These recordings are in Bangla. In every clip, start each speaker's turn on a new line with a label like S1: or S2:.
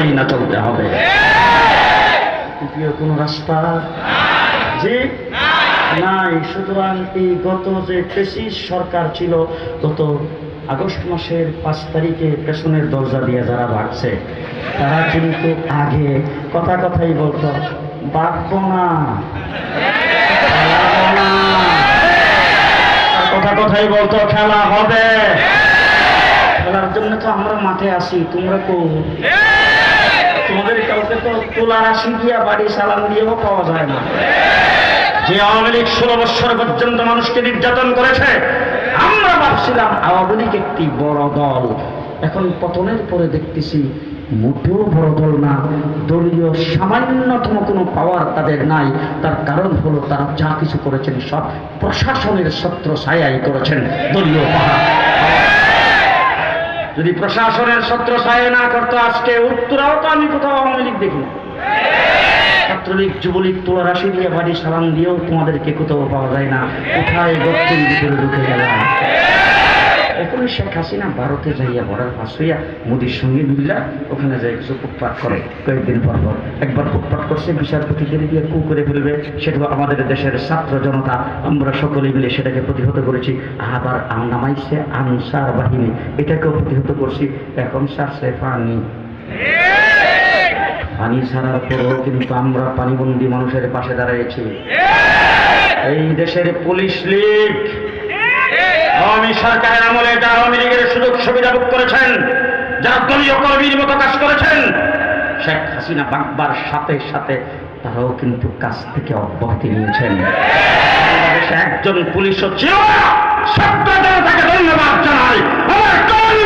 S1: মাইনা চলতে হবে। তৃতীয় কোন রাস্তা যে নাই। সুতরাং এই গত যে ফ্যাসিস্ট সরকার ছিল, গত আগস্ট মাসের 5 তারিখে পেছনের দরজা দিয়ে যারা ভাগছে, তারা কিন্তু আগে কথাই বলতো বাঁচবো না, কথাই বলতো খেলা হবে। খেলার জন্য তো আমরা মাঠে আসি, তোমরা তোমাদের কাউকে তো তোলার আসি দিয়া বাড়ি সালাম দিয়েও পাওয়া যায় না। যে আওয়ামী লীগ 16 বছর পর্যন্ত মানুষকে নির্যাতন করেছে, আমরা ভাবছিলাম আওয়ামী লীগ একটি বড় দল, এখন পতনের পরে দেখতেছি মোটেও বড় দল না। দলীয় সামান্যতম কোনো পাওয়ার তাদের নাই। তার কারণ হলো তারা যা কিছু করেছেন সব প্রশাসনের ছত্র ছায়াই করেছেন। দলীয় পাহাড় যদি প্রশাসনের ছত্র ছায়া না করতো, আজকে উত্তরাও তো আমি কোথাও আওয়ামী লীগ দেখি না। ছাত্রলীগ যুবলীগ তোলার আসি দিয়ে বাড়ি সালাম দিয়েও তোমাদেরকে কোথাও পাওয়া যায় না। কোথায় গর্তের ভিতরে ঢুকে গেলাম। এখনই শেখ হাসিনা ভারতে যাইয়া বর্ডার পাস হইয়া মোদির সঙ্গে মিল্লা ওখানে যাই কিছু ফুটপাট করে, কয়েকদিন পর একবার ফুটপাট করছে, বিচারপতিদের দিয়ে কু করে ফেলবে। সেটা আমাদের দেশের ছাত্র জনতা, আমরা সকলে মিলে সেটাকে প্রতিহত করেছি। আবার নামাইছে আনসার বাহিনী, এটাকেও প্রতিহত করছি। এখন সারছে পানি ছাড়ার পরেও কিন্তু আমরা পানিবন্দী মানুষের পাশে দাঁড়িয়েছি। এই দেশের পুলিশ লীগ আওয়ামী সরকারের আমলে এটা আওয়ামী লীগের সুযোগ সুবিধা ভোগ করেছেন, যারা দলীয় কর্মীর মতো কাজ করেছেন, শেখ হাসিনা বাংবার সাথে সাথে তারাও কিন্তু কাজ থেকে অব্যাহতি নিয়েছেন। বাংলাদেশে একজন পুলিশও ছিল না। ছাত্র জনতাকে ধন্যবাদ জানাই, আমার কর্মী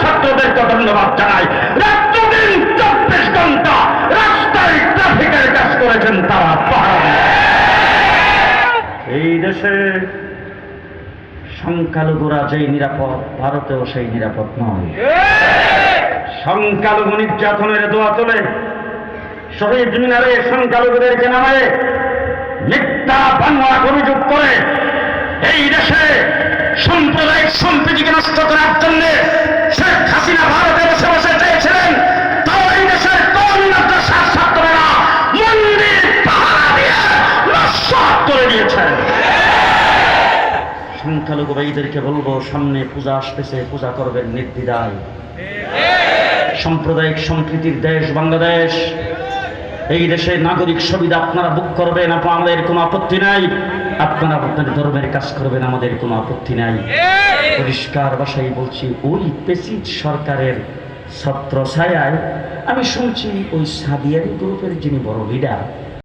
S1: ছাত্রদেরকে ধন্যবাদ জানাই। রাত্রদিন 24 ঘন্টা রাস্তায় ট্রাফিকের কাজ করেছেন তারা। এই দেশে সংখ্যালঘুরা যেই নিরাপদ, ভারতেও সেই নিরাপদ নয়। সংখ্যালঘু নির্যাতনের দোয়া তোলে, শহীদ মিনারে সংখ্যালঘুদেরকে নামায় মিথ্যা বাংলা অভিযোগ করে এই দেশে সাম্প্রদায়িক সম্প্রীতিকে নষ্ট করার জন্য শেখ হাসিনা ভারতে বসে বসে চেয়েছিলেন। তাও এই দেশের কোন মাদ্রাসার ছাত্ররা মন্দির পাহারা দিয়ে নষ্ট করে দিয়েছেন। সংখ্যালঘু ভাইদেরকে বলবো, সামনে পূজা আসতেছে, পূজা করবেন নির্দ্বিধায়। সাম্প্রদায়িক সম্প্রীতির দেশ বাংলাদেশ। এই দেশে নাগরিক সুবিধা আপনারা ভোগ করবেন, আমাদের কোনো আপত্তি নাই। আপনারা আপনাদের ধর্মের কাজ করবেন, আমাদের কোনো আপত্তি নাই। পরিষ্কার ভাষায় বলছি, ওই পেসিড সরকারের ছত্র ছায়ায় আমি শুনছি ওই সাদিয়ারি গ্রুপের যিনি বড় লিডার,